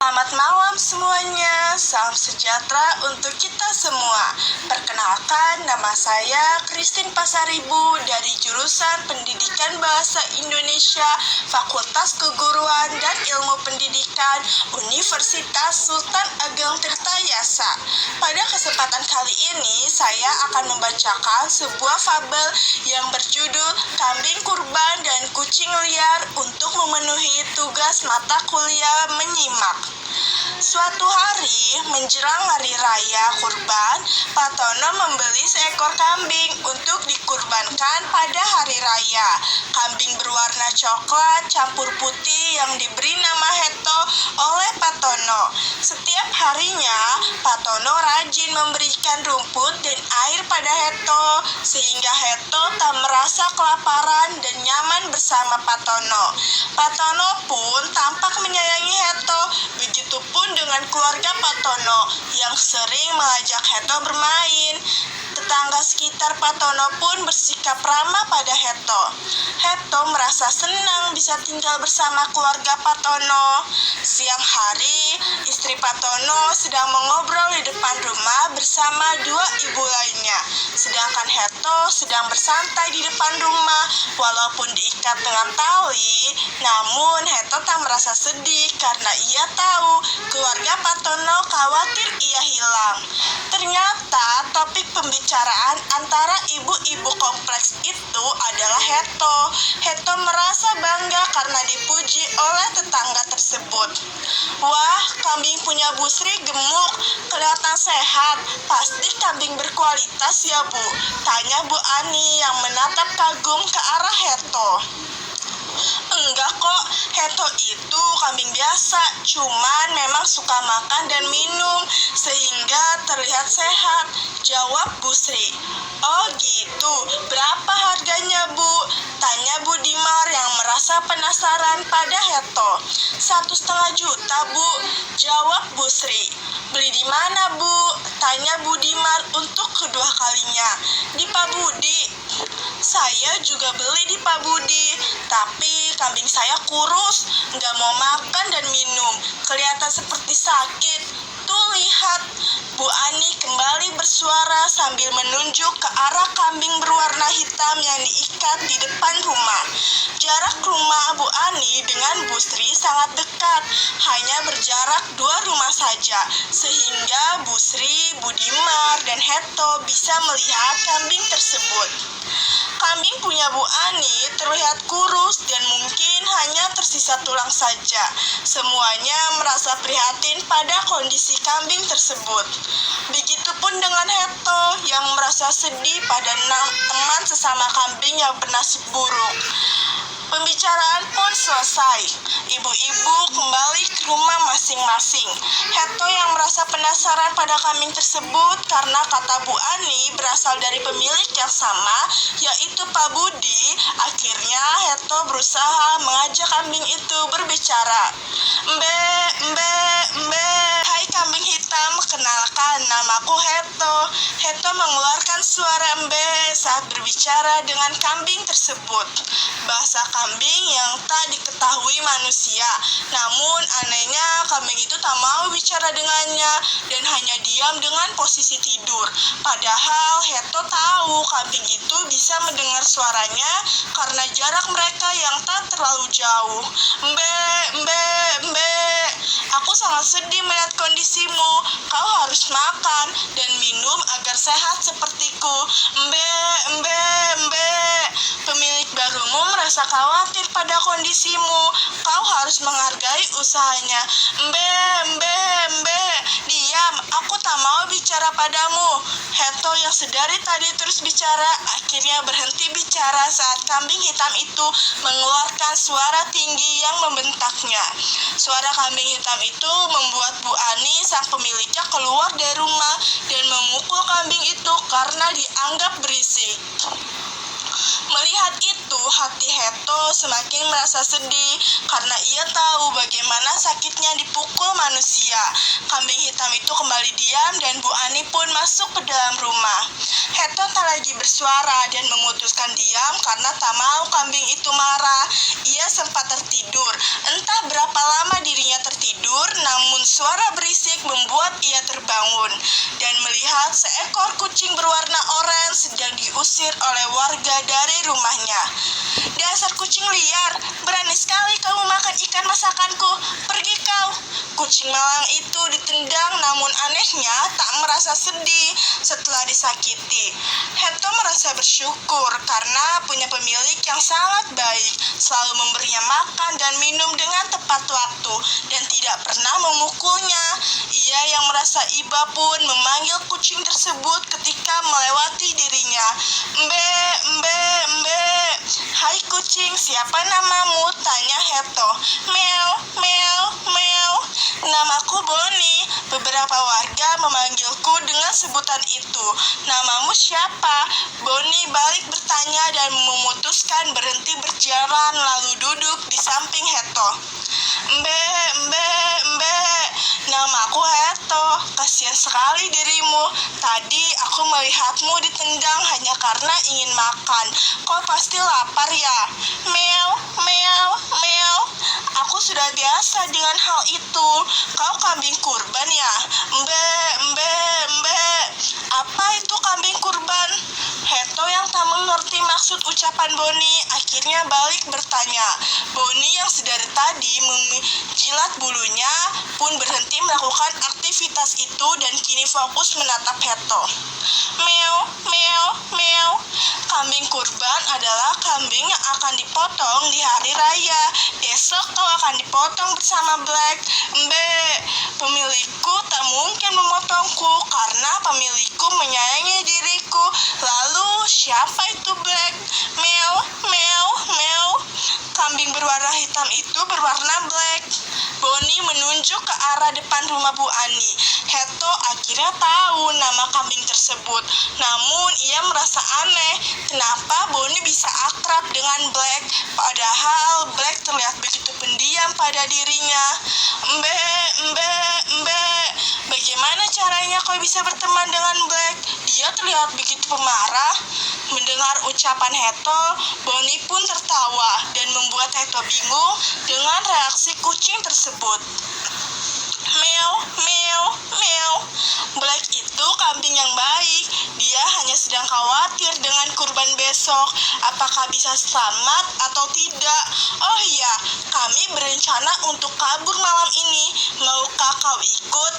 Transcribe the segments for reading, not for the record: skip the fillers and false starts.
Selamat malam semuanya, salam sejahtera untuk kita semua. Perkenalkan, nama saya Christine Pasaribu dari jurusan Pendidikan Bahasa Indonesia, Fakultas Keguruan dan Ilmu Pendidikan, Universitas Sultan Ageng Tirtayasa. Pada kesempatan kali ini, saya akan membacakan sebuah fabel yang berjudul Kambing Kurban dan Kucing Liar untuk memenuhi tugas mata kuliah menyimak. Suatu hari menjelang hari raya kurban, Pak Tono membeli seekor kambing untuk dikurbankan pada hari raya. Kambing berwarna coklat campur putih yang diberi nama Heto oleh Pak Tono. Setiap harinya, Pak Tono rajin memberikan rumput dan air pada Heto, sehingga Heto tak merasa kelaparan dan nyaman bersama Pak Tono. Pak Tono pun tampak menyayangi Heto, begitupun dengan keluarga Pak Tono yang sering mengajak Heto bermain. Tetangga sekitar Pak Tono pun bersikap ramah pada Heto. Heto merasa senang bisa tinggal bersama keluarga Pak Tono. Siang hari, istri Pak Tono sedang mengobrol di depan rumah bersama dua ibu lainnya. Sedangkan Heto sedang bersantai di depan rumah. Walaupun diikat dengan tali, namun Heto tak merasa sedih karena ia tahu keluarga Pak Tono khawatir ia hilang. Ternyata topik pembicaraan antara ibu-ibu kompleks itu adalah Heto. Heto merasa bangga karena dipuji oleh tetangga tersebut. Wah, kambing punya Bu Sri gemuk, kelihatan sehat. Pasti kambing berkualitas ya Bu? Tanya Bu Ani yang menatap kagum ke arah Heto. Enggak kok, Heto itu kambing biasa, cuman memang suka makan dan minum, sehingga terlihat sehat, jawab Bu Sri. Oh gitu, berapa harganya Bu? Tanya Bu Dimar yang merasa penasaran pada Heto. 1,5 juta Bu, jawab Bu Sri. Beli di mana Bu? Tanya Bu Dimar untuk kedua kalinya. Di Pak Budi. Saya juga beli di Pak Budi, tapi kambing saya kurus, nggak mau makan dan minum, kelihatan seperti sakit. Tuh lihat, Bu Ani kembali bersuara sambil menunjuk ke arah kambing berwarna hitam yang diikat di depan rumah. Jarak rumah Bu Ani dengan Bu Sri sangat dekat, hanya berjarak 2 rumah saja, sehingga Bu Sri, Bu Dimar, dan Heto bisa melihat kambing tersebut. Kambing punya Bu Ani terlihat kurus dan mungkin hanya tersisa tulang saja. Semuanya merasa prihatin pada kondisi kambing tersebut. Begitupun dengan Heto yang merasa sedih pada teman sesama kambing yang bernasib buruk. Pembicaraan pun selesai. Ibu-ibu kembali ke rumah masing-masing. Heto yang merasa penasaran pada kambing tersebut karena kata Bu Ani berasal dari pemilik yang sama, yaitu Pak Budi. Akhirnya Heto berusaha mengajak kambing itu berbicara. Mbe, mbe, mbe. Hai kambing hitam, kenalkan namaku Heto. Heto mengeluarkan suara mbe saat berbicara dengan kambing tersebut. Bahasa kambing yang tak diketahui manusia. Namun anehnya kambing itu tak mau bicara dengannya dan hanya diam dengan posisi tidur. Padahal Heto tahu kambing itu bisa mendengar suaranya karena jarak mereka yang tak terlalu jauh. Mbe, mbe, mbe. Aku sangat sedih melihat kondisimu. Kau harus makan dan minum agar sehat sepertiku. Mbe, mbe, mbe. Pemilik barumu merasa khawatir pada kondisimu. Kau harus menghargai usahanya. Mbe, mbe, mbe. Diam, aku tak mau bicara padamu. Heto yang sedari tadi terus bicara, akhirnya berhenti bicara saat kambing hitam itu mengeluarkan suara tinggi yang membentaknya. Suara kambing hitam itu membuat Bu Ani sang pemiliknya keluar dari rumah dan memukul kambing itu karena dianggap berisik. Melihat Melihat itu, hati Heto semakin merasa sedih karena ia tahu bagaimana sakitnya dipukul manusia. Kambing hitam itu kembali diam dan Bu Ani pun masuk ke dalam rumah. Heto tak lagi bersuara dan memutuskan diam karena tak mau kambing itu marah. Ia sempat tertidur. Entah berapa lama dirinya tertidur, namun suara berisik membuat ia terbangun dan melihat seekor kucing berwarna oranye sedang diusir oleh warga dari rumahnya. "Dasar kucing liar, berani sekali kamu makan ikan masakanku. Pergi kau!" Kucing malang itu ditendang, namun anehnya tak merasa sedih setelah disakiti. Heto merasa bersyukur karena punya pemilik yang sangat baik, selalu memberinya makan dan minum dengan tepat waktu dan tidak pernah memukulnya. Ia yang merasa iba pun memanggil kucing tersebut ketika melewati dirinya. "Mbe, mbe, mbe. Hai kucing, siapa namamu?" tanya Heto. "Meow, meow, meow. Namaku Boni. Beberapa warga memanggilku dengan sebutan itu. Namamu siapa?" Boni balik bertanya dan memutuskan berhenti berjalan lalu duduk di samping Heto. "Mbe, mbe, mbe. Namaku Heto. Kasihan sekali dirimu. Tadi aku melihatmu ditendang hanya karena ingin makan. Kau pasti lapar ya?" "Meow, meow, meow. Aku sudah biasa dengan hal itu. Kau kambing kurban ya?" "Mbe, mbe, mbe. Apa itu kambing kurban?" Heto yang tak mengerti maksud ucapan Boni akhirnya balik bertanya. Boni yang sedari tadi menjilat bulunya pun berhenti melakukan aktivitas itu dan kini fokus menatap Heto. "Meow, meow, meow. Kambing kurban adalah kambing yang akan dipotong di hari raya. Besok kau akan dipotong bersama Black." "Mbe, pemilikku tak mungkin memotongku karena pemilikku menyayangi diriku. Lalu siapa itu Black?" "Meow, meow, meow. Kambing berwarna hitam itu berwarna black." Boni menunjuk ke arah depan rumah Bu Ani. Heto akhirnya tahu nama kambing tersebut. Namun ia merasa aneh, kenapa Boni bisa akrab dengan Black, padahal Black terlihat begitu pendiam pada dirinya. "Mbe, mbe, mbe. Bagaimana caranya kau bisa berteman dengan Black? Dia terlihat begitu pemarah." Mendengar ucapan Heto, Boni pun tertawa dan membuat Heto bingung dengan reaksi kucing tersebut. "Meow, meow, meow. Black itu kambing yang baik. Dia hanya sedang khawatir dengan kurban besok. Apakah bisa selamat atau tidak? Oh iya, kami berencana untuk kabur malam ini. Maukah kau ikut?"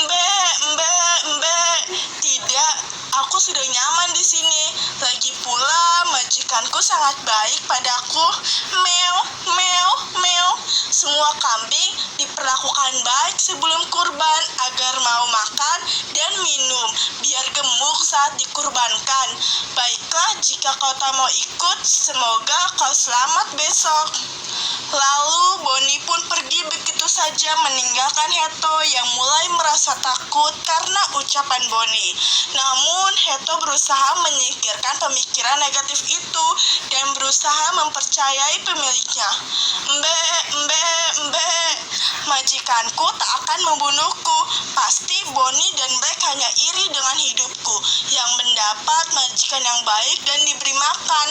"Mbe, mbe, mbe. Tidak, aku sudah nyaman di sini. Lagi pula majikanku sangat baik padaku." "Meow, meow, meow. Semua kambing diperlakukan baik sebelum kurban agar mau makan dan minum biar gemuk saat dikurbankan. Baiklah, jika kau tak mau ikut, semoga kau selamat besok." Lalu Boni pun pergi begitu saja meninggalkan Heto yang mulai merasa takut karena ucapan Boni. Namun Heto berusaha menyingkirkan pemikiran negatif itu dan berusaha mempercayai pemiliknya. "Mbe, mbe, mbe. Majikanku tak akan membunuhku. Pasti Boni dan Black hanya iri dengan hidupku yang mendapat majikan yang baik dan diberi makan."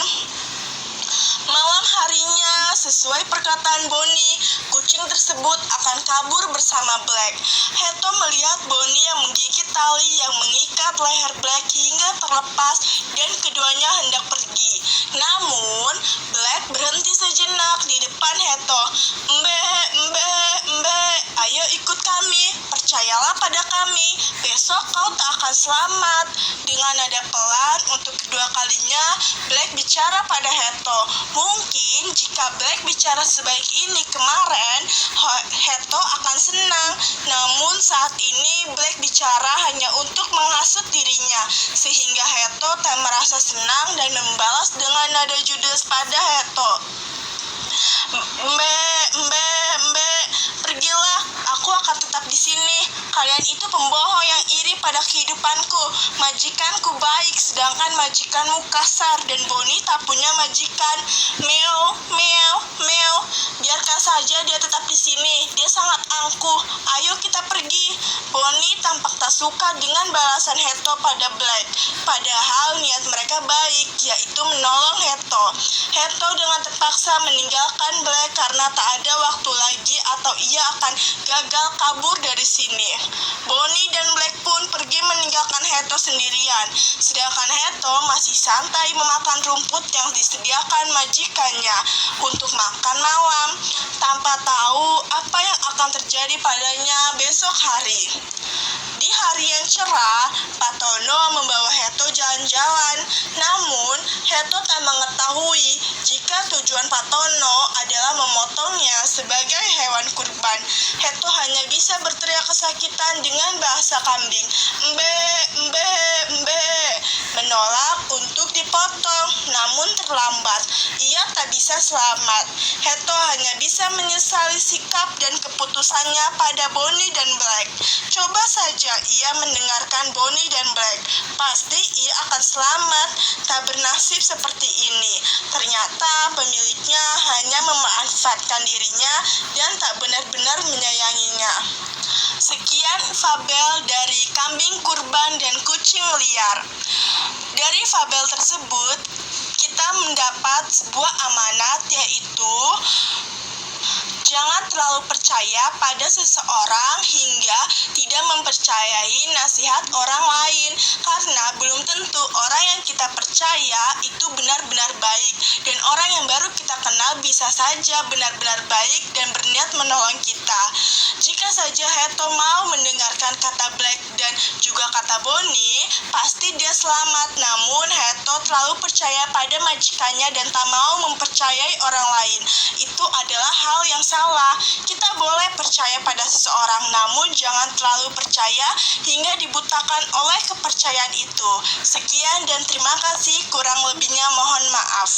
Malam harinya, sesuai perkataan Boni, kucing tersebut akan kabur bersama Black. Heto melihat Boni yang menggigit tali yang mengikat leher Black hingga terlepas dan keduanya hendak pergi. Namun, Black berhenti sejenak di depan Heto. "Mbe, mbe, mbe. Ayo ikut kami. Percayalah pada kami. Besok kau tak akan selamat." Dengan nada pelan untuk kedua kalinya, Black bicara pada Heto. Mungkin jika Black bicara sebaik ini kemarin, Heto akan senang. Namun saat ini Black bicara hanya untuk menghasut dirinya, sehingga Heto tak merasa senang dan membalas dengan nada judes pada Heto. "Mbe, mbe, Mbe, pergilah, aku akan tetap di sini. Kalian itu pembohong yang iri pada kehidupanku. Majikanku baik, sedangkan majikanmu kasar, dan Boni tak punya majikan. Meow, meow, meow. Biarkan saja dia tetap di sini. Dia sangat angkuh. Ayo kita pergi. Boni tampak tak suka dengan balasan Heto pada Black. Padahal niat mereka baik, yaitu menolong Heto. Heto dengan terpaksa meninggalkan Black karena tak ada waktu lagi atau ia akan gagal kabur dari sini. Boni dan Black pun pergi meninggalkan Heto sendirian. Sedangkan Heto masih santai memakan rumput yang disediakan majikannya untuk makan malam, tanpa tahu apa yang akan terjadi padanya besok hari. Di hari yang cerah, Pak Tono membawa Heto jalan-jalan. Namun, Heto tak mengetahui jika tujuan Pak Tono adalah memotongnya sebagai hewan kurban. Heto hanya bisa berteriak kesakitan dengan bahasa kambing. Mbe, mbe, mbe. Menolak untuk dipotong, namun terlambat. Ia tak bisa selamat. Heto hanya bisa menyesali sikap dan keputusannya pada Boni dan Black. Coba saja ia mendengarkan Boni dan Black. Pasti ia akan selamat, tak bernasib seperti ini. Ternyata pemiliknya hanya memanfaatkan dirinya dan tak benar-benar menyayanginya. Sekian fabel dari Kambing Kurban dan Kucing Liar. Dari fabel tersebut, kita mendapat sebuah amanat, yaitu jangan terlalu percaya pada seseorang hingga tidak mempercayai nasihat orang lain, karena belum tentu orang yang kita percaya itu benar-benar baik, dan orang yang baru kita kenal bisa saja benar-benar baik dan berniat menolong kita. Jika saja Heto mau mendengarkan kata Black dan juga kata Boni, pasti dia selamat. Namun Heto terlalu percaya pada majikannya dan tak mau mempercayai orang lain. Itu adalah hal yang salah. Kita boleh percaya pada seseorang, namun jangan terlalu percaya hingga dibutakan oleh kepercayaan itu. Sekian dan terima kasih, kurang lebihnya mohon maaf.